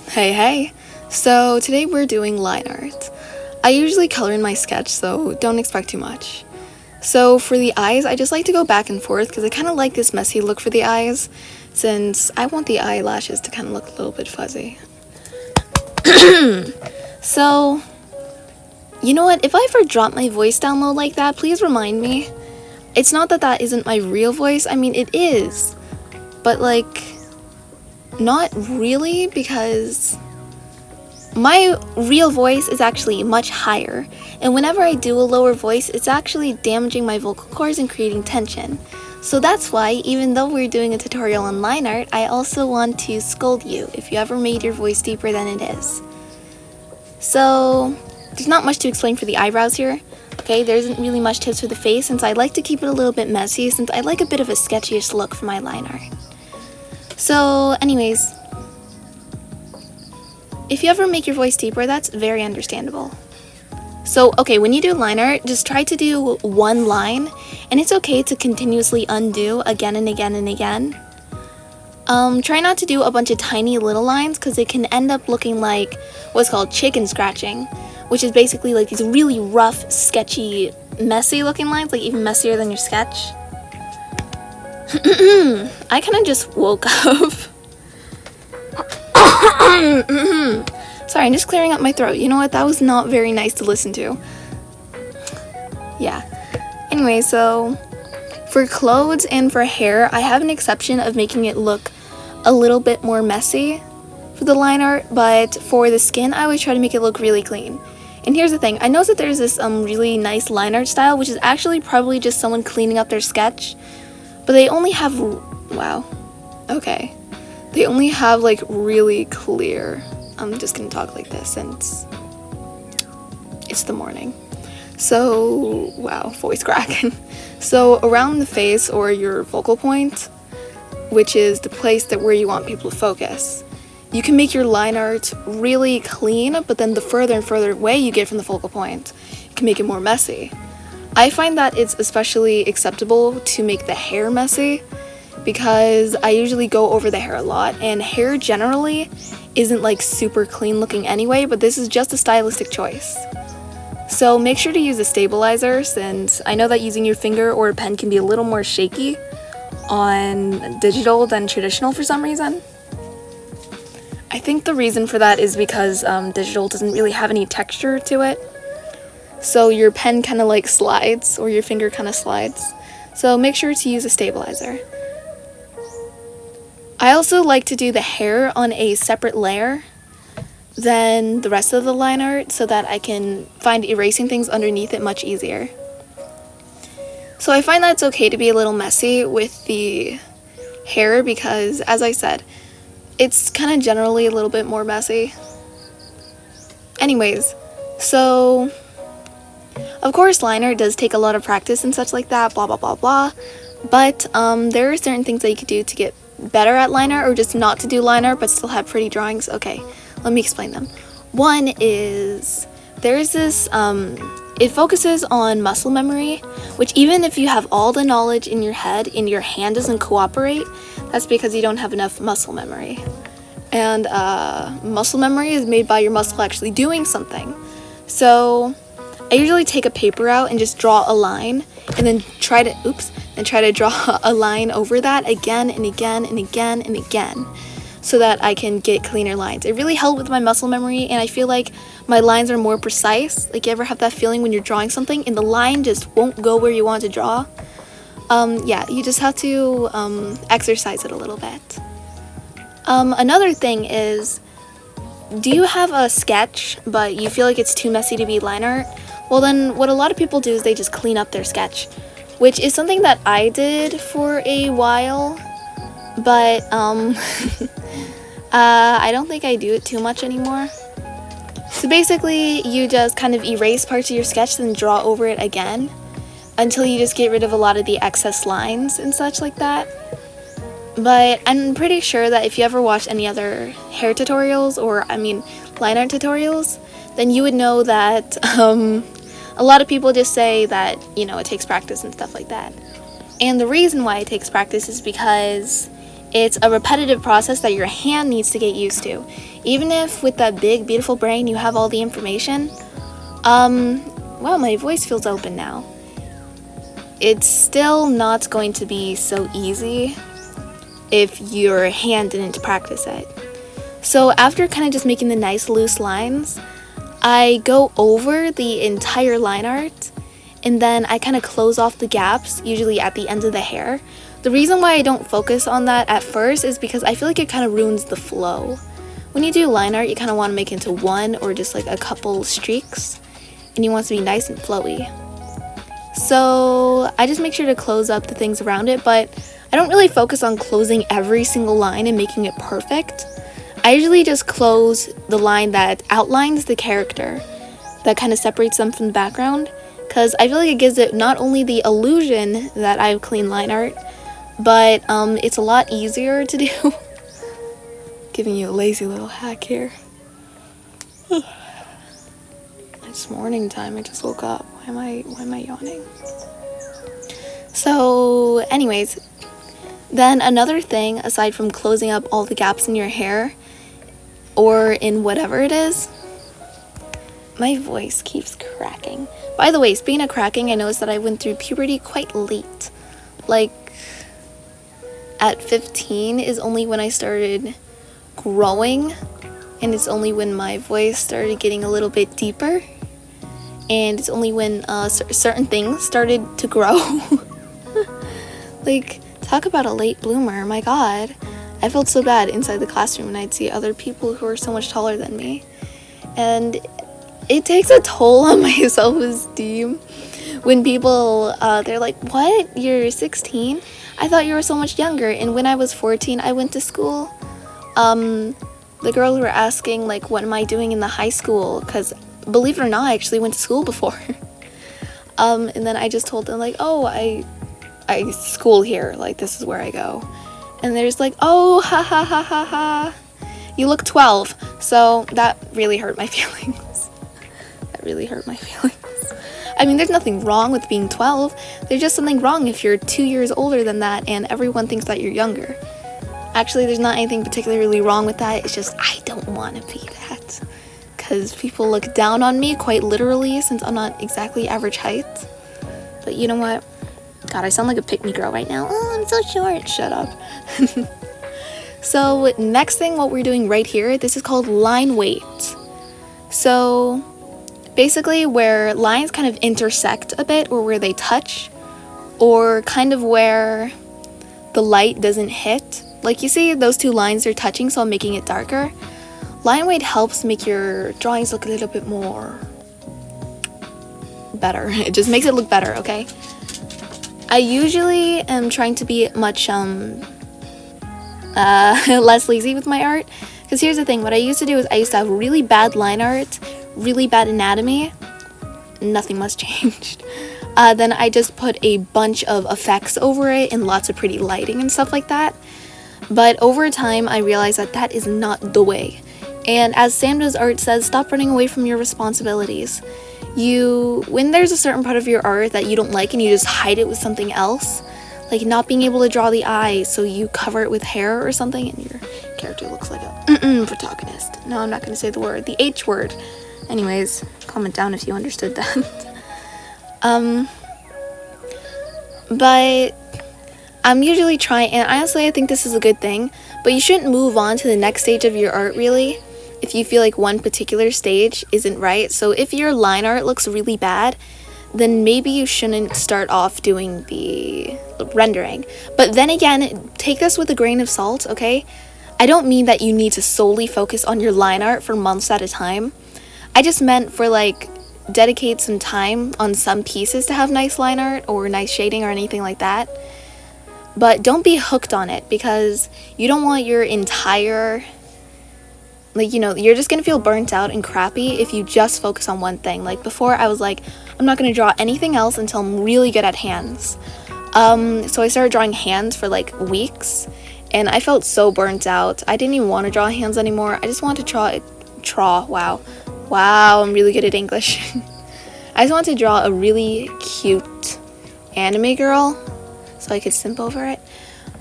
Hey! So today we're doing line art. I usually color in my sketch, so don't expect too much. So for the eyes, I just like to go back and forth because I kind of like this messy look for the eyes, since I want the eyelashes to kind of look a little bit fuzzy. So, you know what, if I ever drop my voice down low like that, please remind me. It's not that that isn't my real voice, I mean it is, but like, not really, because my real voice is actually much higher, and whenever I do a lower voice, it's actually damaging my vocal cords and creating tension. So that's why, even though we're doing a tutorial on line art, I also want to scold you if you ever made your voice deeper than it is. So, there's not much to explain for the eyebrows here. Okay, there isn't really much tips for the face, since I like to keep it a little bit messy, since I like a bit of a sketchiest look for my line art. So, anyways, if you ever make your voice deeper, that's very understandable. So, okay, when you do line art, just try to do one line, and it's okay to continuously undo again and again and again. Try not to do a bunch of tiny little lines, because it can end up looking like what's called chicken scratching, which is basically like these really rough, sketchy, messy looking lines, like even messier than your sketch. I kind of just woke up. Sorry, I'm just clearing up my throat. You know what? That was not very nice to listen to. Yeah. Anyway, so for clothes and for hair, I have an exception of making it look a little bit more messy for the line art, but for the skin, I always try to make it look really clean. And here's the thing, I know that there's this really nice line art style, which is actually probably just someone cleaning up their sketch, but they only have, wow, okay. They only have like really clear, I'm just gonna talk like this since it's the morning. So, wow, voice crack. So around the face or your focal point, which is the place that where you want people to focus, you can make your line art really clean, but then the further and further away you get from the focal point, you can make it more messy. I find that it's especially acceptable to make the hair messy, because I usually go over the hair a lot, and hair generally isn't like super clean looking anyway, but this is just a stylistic choice. So make sure to use a stabilizer, since I know that using your finger or a pen can be a little more shaky on digital than traditional for some reason. I think the reason for that is because digital doesn't really have any texture to it, so your pen kind of like slides, or your finger kind of slides. So make sure to use a stabilizer. I also like to do the hair on a separate layer than the rest of the line art, so that I can find erasing things underneath it much easier. So I find that it's okay to be a little messy with the hair, because as I said, it's kind of generally a little bit more messy. Anyways, so of course line art does take a lot of practice and such like that, blah blah blah blah, but there are certain things that you could do to get better at line art, or just not to do line art but still have pretty drawings. Okay, let me explain them. One is, there's this, it focuses on muscle memory, which even if you have all the knowledge in your head and your hand doesn't cooperate, that's because you don't have enough muscle memory. And muscle memory is made by your muscle actually doing something. So I usually take a paper out and just draw a line, and then try to draw a line over that again and again and again and again, so that I can get cleaner lines. It really helped with my muscle memory, and I feel like my lines are more precise. Like, you ever have that feeling when you're drawing something and the line just won't go where you want to draw? Yeah, you just have to exercise it a little bit. Another thing is, do you have a sketch but you feel like it's too messy to be line art? Well then, what a lot of people do is they just clean up their sketch, which is something that I did for a while, but I don't think I do it too much anymore. So basically, you just kind of erase parts of your sketch, then draw over it again, until you just get rid of a lot of the excess lines and such like that. But I'm pretty sure that if you ever watch any other hair tutorials, or line art tutorials, then you would know that a lot of people just say that, you know, it takes practice and stuff like that. And the reason why it takes practice is because It's a repetitive process that your hand needs to get used to. Even if with that big, beautiful brain you have all the information, wow, my voice feels open now. It's still not going to be so easy if your hand didn't practice it. So after kind of just making the nice loose lines, I go over the entire line art and then I kind of close off the gaps, usually at the ends of the hair. The reason why I don't focus on that at first is because I feel like it kind of ruins the flow. When you do line art, you kind of want to make it into one or just like a couple streaks, and you want it to be nice and flowy. So I just make sure to close up the things around it, but I don't really focus on closing every single line and making it perfect. I usually just close the line that outlines the character, that kind of separates them from the background, because I feel like it gives it not only the illusion that I have clean line art, but it's a lot easier to do. Giving you a lazy little hack here. It's morning time, I just woke up. Why am I yawning? So anyways, then another thing aside from closing up all the gaps in your hair or in whatever it is, my voice keeps cracking. By the way, speaking of cracking, I noticed that I went through puberty quite late. Like at 15 is only when I started growing, and it's only when my voice started getting a little bit deeper, and it's only when certain things started to grow. Like, talk about a late bloomer, my god. I felt so bad inside the classroom when I'd see other people who are so much taller than me, and it takes a toll on my self-esteem when people they're like, what, you're 16? I thought you were so much younger. And when I was 14, I went to school. The girls were asking, like, what am I doing in the high school? Because, believe it or not, I actually went to school before. And then I just told them, like, oh, I school here. Like, this is where I go. And they're just like, oh, ha, ha, ha, ha, ha. You look 12. So that really hurt my feelings. That really hurt my feelings. I mean, there's nothing wrong with being 12. There's just something wrong if you're 2 years older than that and everyone thinks that you're younger. Actually, there's not anything particularly wrong with that. It's just I don't want to be that. Because people look down on me, quite literally, since I'm not exactly average height. But you know what? God, I sound like a pick-me girl right now. Oh, I'm so short. Shut up. So, next thing, what we're doing right here, this is called line weight. So basically where lines kind of intersect a bit, or where they touch, or kind of where the light doesn't hit. Like, you see those two lines are touching, so I'm making it darker. Line weight helps make your drawings look a little bit more better. It just makes it look better, okay? I usually am trying to be much less lazy with my art, because here's the thing. What I used to do is I used to have really bad line art, really bad anatomy. Nothing much changed. Then I just put a bunch of effects over it and lots of pretty lighting and stuff like that. But over time, I realized that that is not the way. And as Sandra's art says, stop running away from your responsibilities. When there's a certain part of your art that you don't like and you just hide it with something else, like not being able to draw the eyes, so you cover it with hair or something and your character looks like a protagonist. No, I'm not going to say the word, the H word. Anyways, comment down if you understood that. But I'm usually trying, and honestly I think this is a good thing, but you shouldn't move on to the next stage of your art really if you feel like one particular stage isn't right. So if your line art looks really bad, then maybe you shouldn't start off doing the rendering. But then again, take this with a grain of salt, okay? I don't mean that you need to solely focus on your line art for months at a time. I just meant for, like, dedicate some time on some pieces to have nice line art or nice shading or anything like that. But don't be hooked on it, because you don't want your entire, like, you know, you're just gonna feel burnt out and crappy if you just focus on one thing. Like before, I was like, I'm not gonna draw anything else until I'm really good at hands. So I started drawing hands for like weeks, and I felt so burnt out. I didn't even want to draw hands anymore. I just wanted to wow, I'm really good at English. I just wanted to draw a really cute anime girl so I could simp over it.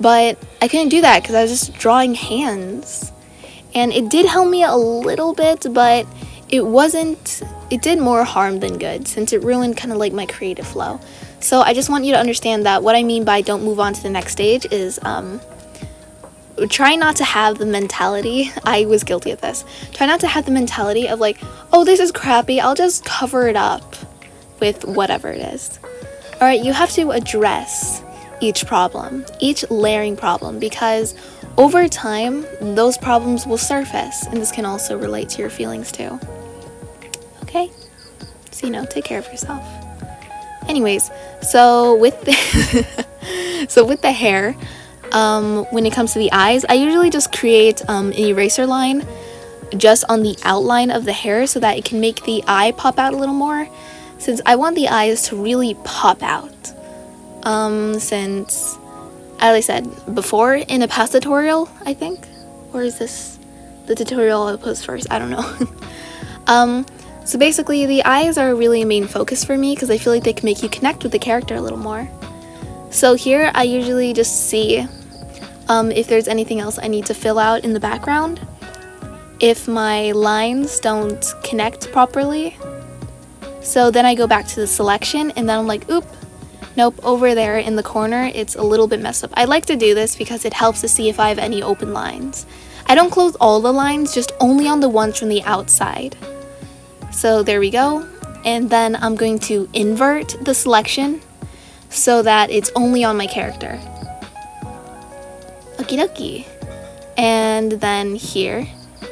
But I couldn't do that because I was just drawing hands. And it did help me a little bit, but it did more harm than good, since it ruined kind of like my creative flow. So I just want you to understand that what I mean by don't move on to the next stage is try not to have the mentality, I was guilty of this, try not to have the mentality of like, oh, this is crappy, I'll just cover it up with whatever it is. Alright, you have to address each problem, each layering problem, because over time, those problems will surface, and this can also relate to your feelings too. Okay? So, take care of yourself. Anyways, so with the hair, when it comes to the eyes, I usually just create an eraser line just on the outline of the hair so that it can make the eye pop out a little more, since I want the eyes to really pop out. Since, as I said before in a past tutorial, I think, or is this the tutorial I'll post first? I don't know. So basically the eyes are really a main focus for me because I feel like they can make you connect with the character a little more. So here I usually just see if there's anything else I need to fill out in the background. If my lines don't connect properly, so then I go back to the selection and then I'm like, oop, nope, over there in the corner it's a little bit messed up. I like to do this because it helps to see if I have any open lines. I don't close all the lines, just only on the ones from the outside. So there we go, and then I'm going to invert the selection so that it's only on my character. Okie dokie. And then here,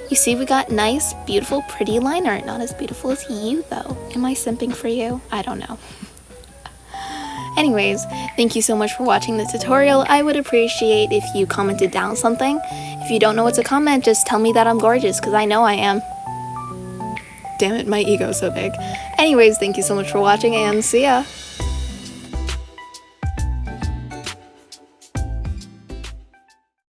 you see we got nice, beautiful, pretty line art. Not as beautiful as you though. Am I simping for you? I don't know. Anyways, thank you so much for watching the tutorial. I would appreciate if you commented down something. If you don't know what to comment, just tell me that I'm gorgeous, because I know I am. Damn it, my ego's so big. Anyways, thank you so much for watching, and see ya!